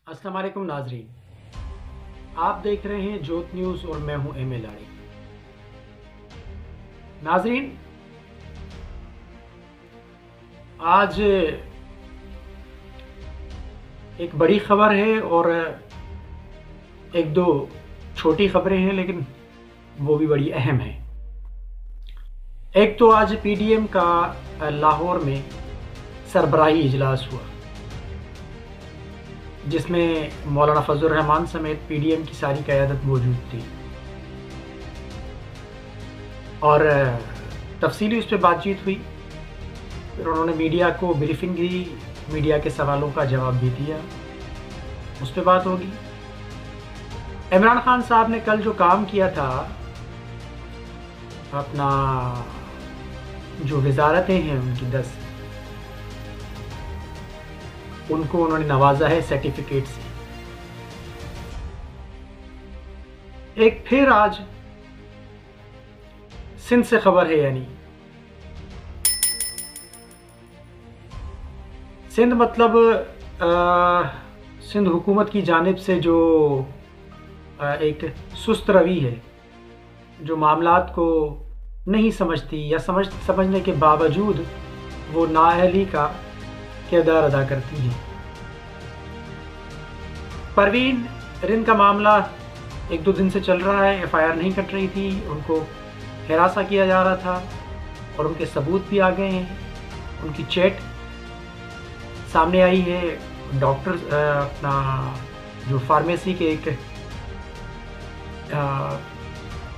अस्सलाम वालेकुम नाजरीन, आप देख रहे हैं जोत न्यूज़ और मैं हूं एम ए लाड़ी। नाजरीन, आज एक बड़ी खबर है और एक दो छोटी खबरें हैं, लेकिन वो भी बड़ी अहम है। एक तो आज पीडीएम का लाहौर में सरबराही इजलास हुआ, जिसमें मौलाना फजल रहमान समेत पीडीएम की सारी क़यादत मौजूद थी और तफसीली उस पर बातचीत हुई। फिर उन्होंने मीडिया को ब्रीफिंग दी, मीडिया के सवालों का जवाब भी दिया, उस पर बात होगी। इमरान खान साहब ने कल जो काम किया था, अपना जो वजारतें हैं उनकी 10, उनको उन्होंने नवाजा है सर्टिफिकेट से। एक फिर आज सिंध से खबर है, यानी सिंध मतलब सिंध हुकूमत की जानिब से जो एक सुस्त रवि है, जो मामलात को नहीं समझती या समझने के बावजूद वो नाअहली का किरदार अदा करती हैं। परवीन रिंद का मामला 1-2 दिन से चल रहा है, एफआईआर नहीं कट रही थी, उनको हिरासा किया जा रहा था और उनके सबूत भी आ गए हैं। उनकी चैट सामने आई है। डॉक्टर अपना जो फार्मेसी के एक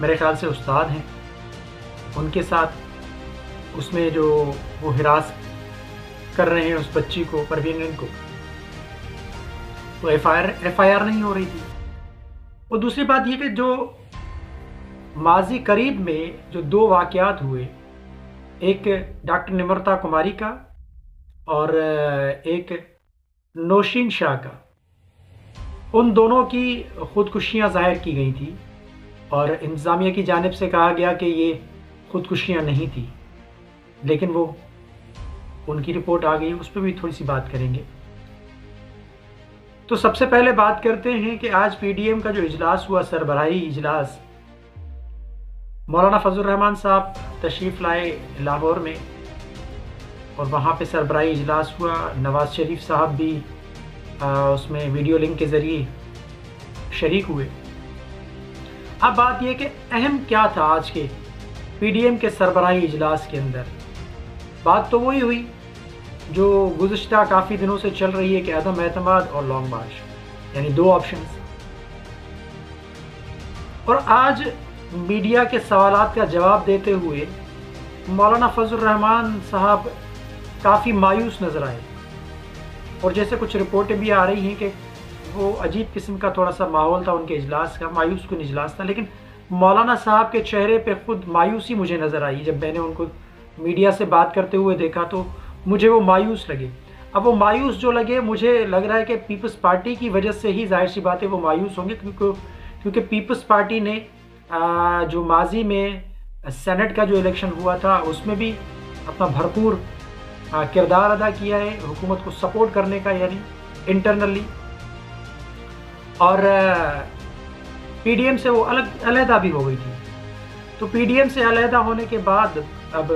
मेरे ख्याल से उस्ताद हैं, उनके साथ उसमें जो वो हिरास कर रहे हैं उस बच्ची को, परवीन रिंद को, तो एफआईआर नहीं हो रही थी। और दूसरी बात ये कि जो माजी करीब में जो 2 वाक़यात हुए, एक डॉक्टर निमृता कुमारी का और एक नौशीन शाह का, उन दोनों की खुदकुशियां ज़ाहिर की गई थी और इंतज़ामिया की जानिब से कहा गया कि ये खुदकुशियां नहीं थी, लेकिन वो उनकी रिपोर्ट आ गई, उस पर भी थोड़ी सी बात करेंगे। तो सबसे पहले बात करते हैं कि आज पीडीएम का जो इजलास हुआ, सरबराही इजलास, मौलाना फजल रहमान साहब तशरीफ़ लाए लाहौर में और वहाँ पे सरबराही इजलास हुआ। नवाज शरीफ साहब भी उसमें वीडियो लिंक के ज़रिए शरीक हुए। अब बात यह कि अहम क्या था आज के पीडीएम के सरबराही इजलास के अंदर। बात तो वही हुई जो गुज़िश्ता काफ़ी दिनों से चल रही है कि अदम एतमाद और लॉन्ग मार्च, यानी 2 ऑप्शंस। और आज मीडिया के सवालात का जवाब देते हुए मौलाना फजल रहमान साहब काफ़ी मायूस नज़र आए और जैसे कुछ रिपोर्टें भी आ रही हैं कि वो अजीब किस्म का थोड़ा सा माहौल था उनके इजलास का, मायूस कुन इजलास था। लेकिन मौलाना साहब के चेहरे पे खुद मायूसी मुझे नज़र आई। जब मैंने उनको मीडिया से बात करते हुए देखा तो मुझे वो मायूस लगे। अब वो मायूस जो लगे, मुझे लग रहा है कि पीपल्स पार्टी की वजह से ही जाहिर सी बात है वो मायूस होंगे, क्योंकि पीपल्स पार्टी ने जो माजी में सेनेट का जो इलेक्शन हुआ था उसमें भी अपना भरपूर किरदार अदा किया है हुकूमत को सपोर्ट करने का, यानी इंटरनली। और पीडीएम से वो अलहदा भी हो गई थी। तो पीडीएम से अलहदा होने के बाद अब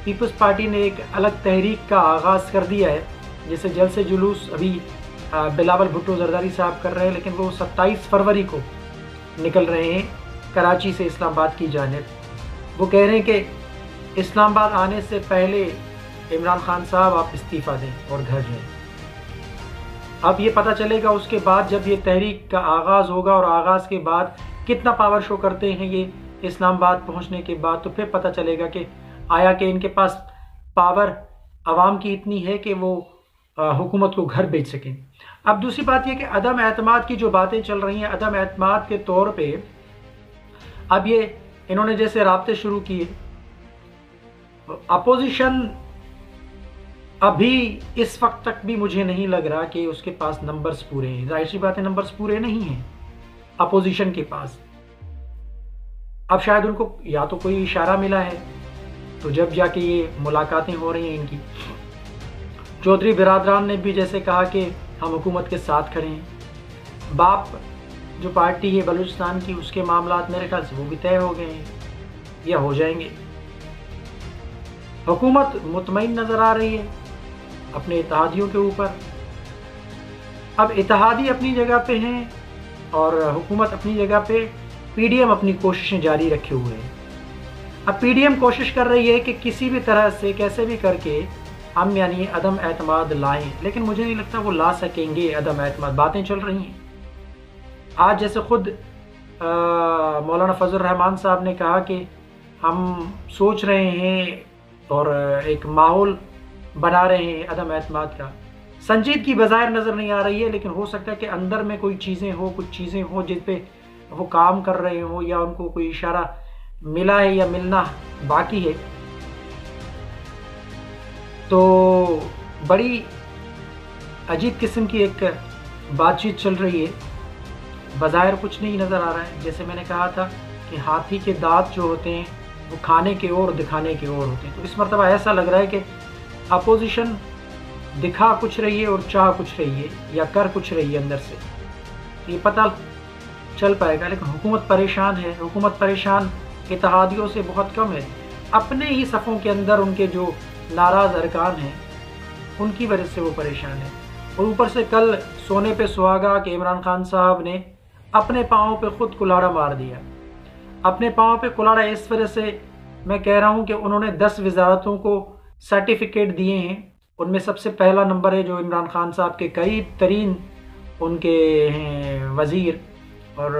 पीपल्स पार्टी ने एक अलग तहरीक का आगाज़ कर दिया है, जिसे जल्द से जुलूस अभी बिलावल भुट्टो जरदारी साहब कर रहे हैं, लेकिन वो 27 फरवरी को निकल रहे हैं कराची से इस्लामाबाद की जानिब। वो कह रहे हैं कि इस्लामाबाद आने से पहले इमरान खान साहब आप इस्तीफ़ा दें और घर जाएं। अब ये पता चलेगा उसके बाद, जब ये तहरीक का आगाज़ होगा और आगाज़ के बाद कितना पावर शो करते हैं ये इस्लामाबाद पहुंचने के बाद, तो फिर पता चलेगा कि आया कि इनके पास पावर आवाम की इतनी है कि वो हुकूमत को घर भेज सकें। अब दूसरी बात यह कि अदम एतमाद की जो बातें चल रही हैं, अदम एतमाद के तौर पे अब ये इन्होंने जैसे राब्ते शुरू किए, अपोजिशन अभी इस वक्त तक भी मुझे नहीं लग रहा कि उसके पास नंबर्स पूरे हैं। जाहिर सी बात है नंबर्स पूरे नहीं हैं अपोजिशन के पास। अब शायद उनको या तो कोई इशारा मिला है, तो जब जाके ये मुलाकातें हो रही हैं इनकी। चौधरी बिरादरान ने भी जैसे कहा कि हम हुकूमत के साथ खड़े हैं, बाप जो पार्टी है बलूचिस्तान की, उसके मामलात मेरे ख्याल से वो भी तय हो गए हैं या हो जाएंगे। हुकूमत मुतमईन नज़र आ रही है अपने इत्तेहादियों के ऊपर। अब इत्तेहादी अपनी जगह पे हैं और हुकूमत अपनी जगह पे, पीडीएम अपनी कोशिशें जारी रखे हुए है। अब पीडीएम कोशिश कर रही है कि किसी भी तरह से कैसे भी करके हम यानी अदम एतमाद लाएं, लेकिन मुझे नहीं लगता वो ला सकेंगे अदम एतमाद। बातें चल रही हैं आज, जैसे खुद मौलाना फजल रहमान साहब ने कहा कि हम सोच रहे हैं और एक माहौल बना रहे हैं अदम एतमाद का। संजीदगी बज़ाहिर नज़र नहीं आ रही है, लेकिन हो सकता है कि अंदर में कोई चीज़ें हो, कुछ चीज़ें हो जिन पे वो काम कर रहे हो, या उनको कोई इशारा मिला है या मिलना बाकी है। तो बड़ी अजीब किस्म की एक बातचीत चल रही है, बज़ाहिर कुछ नहीं नज़र आ रहा है। जैसे मैंने कहा था कि हाथी के दांत जो होते हैं वो खाने के और दिखाने के और होते हैं, तो इस मरतबा ऐसा लग रहा है कि अपोजिशन दिखा कुछ रही है और चाह कुछ रही है या कर कुछ रही है अंदर से, ये पता चल पाएगा। लेकिन हुकूमत परेशान है, हुकूमत परेशान इत्तेहादियों से बहुत कम है, अपने ही सफ़ों के अंदर उनके जो नाराज़ अरकान हैं उनकी वजह से वो परेशान है। और ऊपर से कल सोने पे सुहागा कि इमरान खान साहब ने अपने पाँव पे खुद कुल्हाड़ा मार दिया। अपने पाँव पे कुल्हाड़ा इस वजह से मैं कह रहा हूँ कि उन्होंने 10 वजारतों को सर्टिफिकेट दिए हैं। उनमें सबसे पहला नंबर है जो इमरान खान साहब के करीब तरीन उनके हैं वज़ीर, और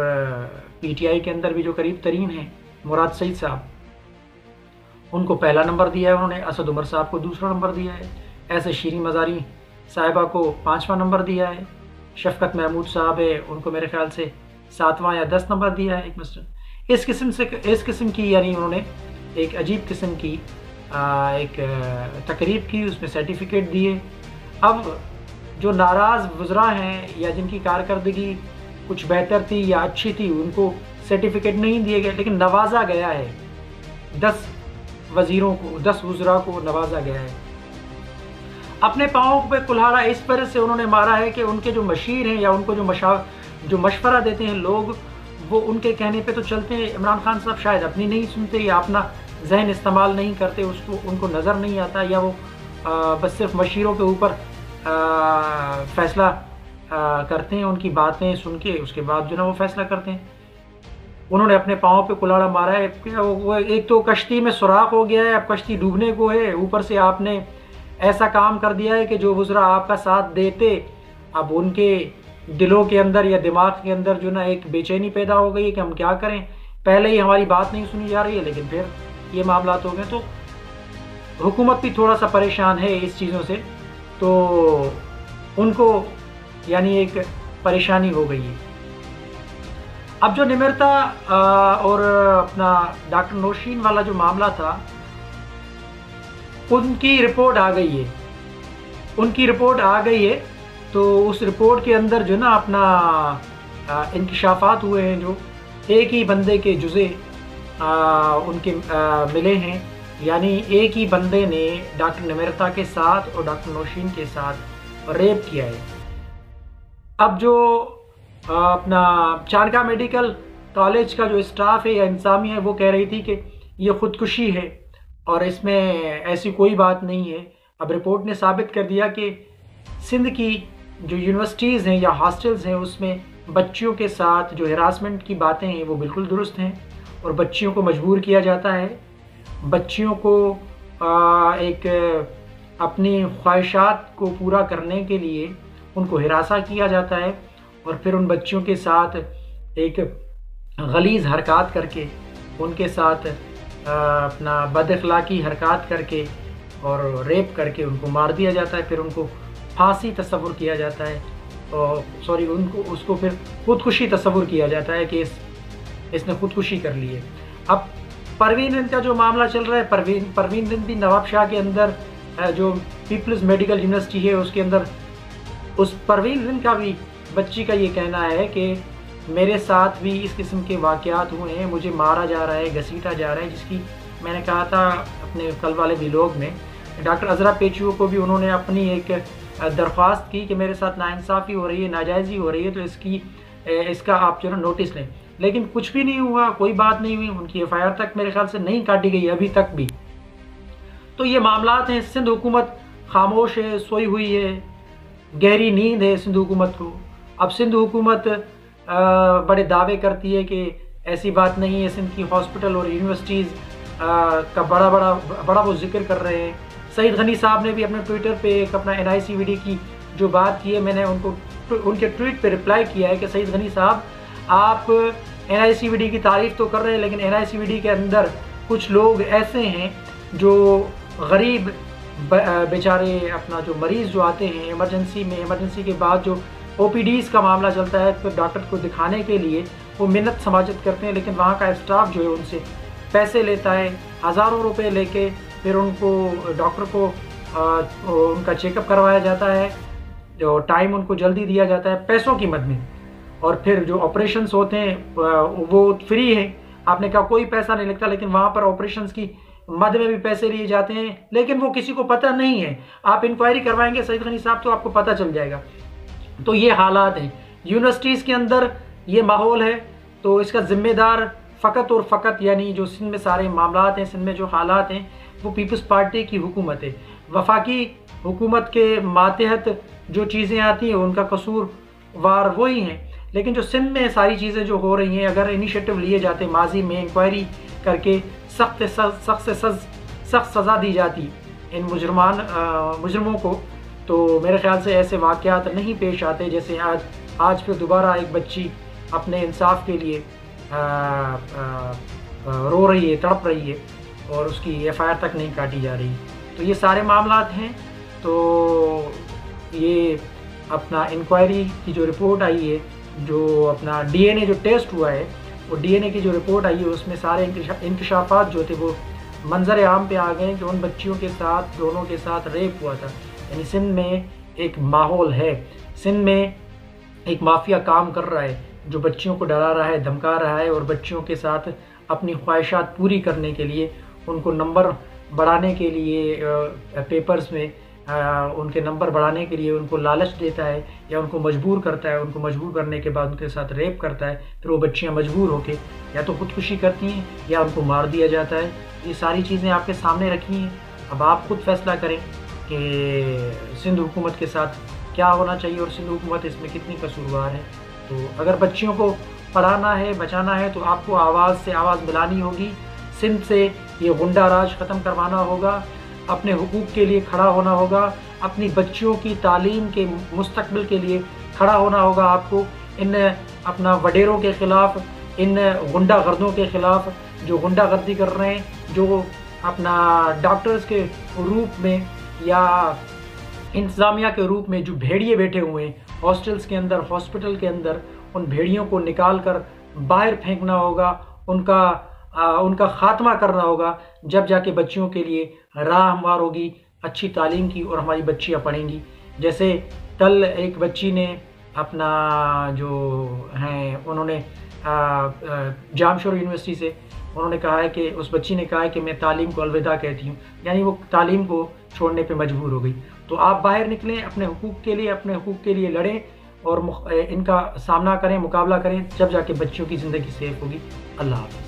पीटीआई के अंदर भी जो करीब तरीन हैं मुराद सईद साहब, उनको पहला नंबर दिया है उन्होंने। असद उमर साहब को दूसरा नंबर दिया है। ऐसे शीरी मज़ारी साहिबा को 5वां नंबर दिया है। शफकत महमूद साहब है, उनको मेरे ख्याल से 7वां या 10 नंबर दिया है एक मिस्टर। इस किस्म की यानी उन्होंने एक अजीब किस्म की एक तकरीब की, उसमें सर्टिफिकेट दिए। अब जो नाराज़ वज़रा हैं या जिनकी कारकर्दगी कुछ बेहतर थी या अच्छी थी, उनको सर्टिफिकेट नहीं दिए गए, लेकिन नवाजा गया है 10 वज़ीरों को, 10 वज़रा को नवाजा गया है। अपने पाँव पे कुल्हाड़ा इस तरह से उन्होंने मारा है कि उनके जो मशीर हैं या उनको जो मशवरा देते हैं लोग, वो उनके कहने पे तो चलते हैं। इमरान खान साहब शायद अपनी नहीं सुनते या अपना जहन इस्तेमाल नहीं करते, उसको उनको नज़र नहीं आता, या वो बस सिर्फ मशीरों के ऊपर फ़ैसला करते हैं, उनकी बातें सुन के उसके बाद जो ना वो फ़ैसला करते हैं। उन्होंने अपने पाँव पे कुल्हाड़ा मारा है। वो एक तो कश्ती में सुराख हो गया है, अब कश्ती डूबने को है, ऊपर से आपने ऐसा काम कर दिया है कि जो वज़रा आपका साथ देते, अब उनके दिलों के अंदर या दिमाग के अंदर जो ना एक बेचैनी पैदा हो गई है कि हम क्या करें, पहले ही हमारी बात नहीं सुनी जा रही है, लेकिन फिर ये मामलात हो गए। तो हुकूमत भी थोड़ा सा परेशान है इस चीज़ों से, तो उनको यानी एक परेशानी हो गई है। अब जो निमिरता और अपना डॉक्टर नौशीन वाला जो मामला था, उनकी रिपोर्ट आ गई है, उनकी रिपोर्ट आ गई है। तो उस रिपोर्ट के अंदर जो ना अपना इंकशाफात हुए हैं, जो एक ही बंदे के जुज़े उनके मिले हैं, यानी एक ही बंदे ने डॉक्टर निमिरता के साथ और डॉक्टर नौशीन के साथ रेप किया है। अब जो अपना चाणका मेडिकल कॉलेज का जो स्टाफ है या इंतज़ामिया है, वो कह रही थी कि ये ख़ुदकुशी है और इसमें ऐसी कोई बात नहीं है। अब रिपोर्ट ने साबित कर दिया कि सिंध की जो यूनिवर्सिटीज़ हैं या हॉस्टल्स हैं, उसमें बच्चियों के साथ जो हिरासमेंट की बातें हैं वो बिल्कुल दुरुस्त हैं, और बच्चियों को मजबूर किया जाता है, बच्चियों को एक अपनी ख्वाहिशात को पूरा करने के लिए उनको हिरासा किया जाता है, और फिर उन बच्चियों के साथ एक गलीज़ हरकत करके, उनके साथ अपना बदअखलाकी हरकत करके और रेप करके उनको मार दिया जाता है। फिर उनको फांसी तस्वुर किया जाता है, और सॉरी उनको उसको फिर ख़ुदकुशी तस्वुर किया जाता है कि इसने ख़ुदकुशी कर ली है। अब परवीन हिंद का जो मामला चल रहा है, परवीन हिंद भी नवाब शाह के अंदर जो पीपल्स मेडिकल यूनिवर्सिटी है उसके अंदर, उस परवीन हिंद का भी बच्ची का ये कहना है कि मेरे साथ भी इस किस्म के वाक़यात हुए हैं, मुझे मारा जा रहा है, घसीटा जा रहा है, जिसकी मैंने कहा था अपने कल वाले व्लॉग में। डॉक्टर अज़रा पेचुओ को भी उन्होंने अपनी एक दरख्वास्त की कि मेरे साथ नाइंसाफ़ी हो रही है, नाजायज़ी हो रही है, तो इसकी اس کا آپ جو ہے نوٹس لیں، لیکن کچھ بھی نہیں ہوا، کوئی بات نہیں ہوئی، ان کی ایف آئی آر تک میرے خیال سے نہیں کاٹی گئی ابھی تک بھی۔ تو یہ معاملات ہیں، سندھ حکومت خاموش ہے، سوئی ہوئی ہے، گہری نیند ہے سندھ حکومت کو۔ اب سندھ حکومت بڑے دعوے کرتی ہے کہ ایسی بات نہیں ہے، سندھ کی ہاسپٹل اور یونیورسٹیز کا بڑا وہ ذکر کر رہے ہیں۔ سعید غنی صاحب نے بھی اپنے ٹویٹر پہ ایک اپنا NICVD کی جو بات کی ہے، میں نے ان کے ٹویٹ پہ رپلائی کیا ہے کہ سعید غنی صاحب آپ NICVD کی تعریف تو کر رہے ہیں، لیکن NICVD کے اندر کچھ لوگ ایسے ہیں جو غریب بیچارے اپنا جو مریض جو آتے ہیں ایمرجنسی کے بعد جو OPDs کا معاملہ چلتا ہے، پھر ڈاکٹر کو دکھانے کے لیے وہ منت سماجت کرتے ہیں، لیکن وہاں کا اسٹاف جو ہے ان سے پیسے لیتا ہے، ہزاروں روپے لے کے پھر ان کو ڈاکٹر کو ان کا چیک اپ کروایا جاتا ہے، جو ٹائم ان کو جلدی دیا جاتا ہے پیسوں کی مد میں، اور پھر جو آپریشنز ہوتے ہیں وہ فری ہیں، آپ نے کہا کوئی پیسہ نہیں لگتا، لیکن وہاں پر آپریشنز کی مد میں بھی پیسے لیے جاتے ہیں، لیکن وہ کسی کو پتہ نہیں ہے۔ آپ انکوائری کروائیں گے سعید غنی صاحب تو آپ کو پتہ چل جائے گا۔ تو یہ حالات ہیں یونیورسٹیز کے اندر، یہ ماحول ہے، تو اس کا ذمہ دار فقط اور فقط یعنی جو سندھ میں سارے معاملات ہیں، سندھ میں جو حالات ہیں، وہ پیپلز پارٹی کی حکومت ہے۔ وفاقی حکومت کے ماتحت جو چیزیں آتی ہیں ان کا قصور وار وہی ہیں، لیکن جو سندھ میں ساری چیزیں جو ہو رہی ہیں، اگر انیشیٹو لیے جاتے ماضی میں انکوائری کر کے سخت سزا دی جاتی ان مجرموں کو، تو میرے خیال سے ایسے واقعات نہیں پیش آتے جیسے آج پھر دوبارہ ایک بچی اپنے انصاف کے لیے رو رہی ہے، تڑپ رہی ہے، اور اس کی FIR تک نہیں کاٹی جا رہی۔ تو یہ سارے معاملات ہیں۔ تو یہ اپنا انکوائری کی جو رپورٹ آئی ہے، جو اپنا DNA جو ٹیسٹ ہوا ہے، وہ DNA کی جو رپورٹ آئی ہے اس میں سارے انکشافات جو تھے وہ منظر عام پہ آ گئے کہ ان بچیوں کے ساتھ دونوں کے ساتھ ریپ ہوا تھا۔ یعنی سندھ میں ایک ماحول ہے، سندھ میں ایک مافیا کام کر رہا ہے جو بچیوں کو ڈرا رہا ہے، دھمکا رہا ہے، اور بچیوں کے ساتھ اپنی خواہشات پوری کرنے کے لیے، ان کو نمبر بڑھانے کے لیے پیپرز میں ان کے نمبر بڑھانے کے لیے ان کو لالچ دیتا ہے یا ان کو مجبور کرتا ہے، ان کو مجبور کرنے کے بعد ان کے ساتھ ریپ کرتا ہے، پھر وہ بچیاں مجبور ہو کے یا تو خودکشی کرتی ہیں یا ان کو مار دیا جاتا ہے۔ یہ ساری چیزیں آپ کے سامنے رکھی ہیں، اب آپ خود فیصلہ کریں کہ سندھ حکومت کے ساتھ کیا ہونا چاہیے اور سندھ حکومت اس میں کتنی قصوروار ہے۔ تو اگر بچیوں کو پڑھانا ہے، بچانا ہے، تو آپ کو آواز سے آواز ملانی ہوگی، سندھ سے یہ غنڈہ راج ختم کروانا ہوگا، اپنے حقوق کے لیے کھڑا ہونا ہوگا، اپنی بچیوں کی تعلیم کے مستقبل کے لیے کھڑا ہونا ہوگا آپ کو، ان اپنا وڈیروں کے خلاف، ان غنڈہ گردوں کے خلاف جو غنڈہ گردی کر رہے ہیں، جو اپنا ڈاکٹرز کے روپ میں یا انتظامیہ کے روپ میں جو بھیڑیے بیٹھے ہوئے ہیں ہاسٹلز کے اندر، ہاسپٹل کے اندر، ان بھیڑیوں کو نکال کر باہر پھینکنا ہوگا، ان کا خاتمہ کرنا ہوگا، جب جا کے بچیوں کے لیے راہ ہموار ہوگی اچھی تعلیم کی، اور ہماری بچیاں پڑھیں گی۔ جیسے کل ایک بچی نے اپنا جو ہیں انہوں نے جامشور یونیورسٹی سے انہوں نے کہا ہے کہ اس بچی نے کہا ہے کہ میں تعلیم کو الوداع کہتی ہوں، یعنی وہ تعلیم کو چھوڑنے پہ مجبور ہو گئی۔ تو آپ باہر نکلیں، اپنے حقوق کے لیے لڑیں اور ان کا سامنا کریں، مقابلہ کریں، جب جا کے بچیوں کی زندگی سیف ہوگی۔ اللہ حافظ۔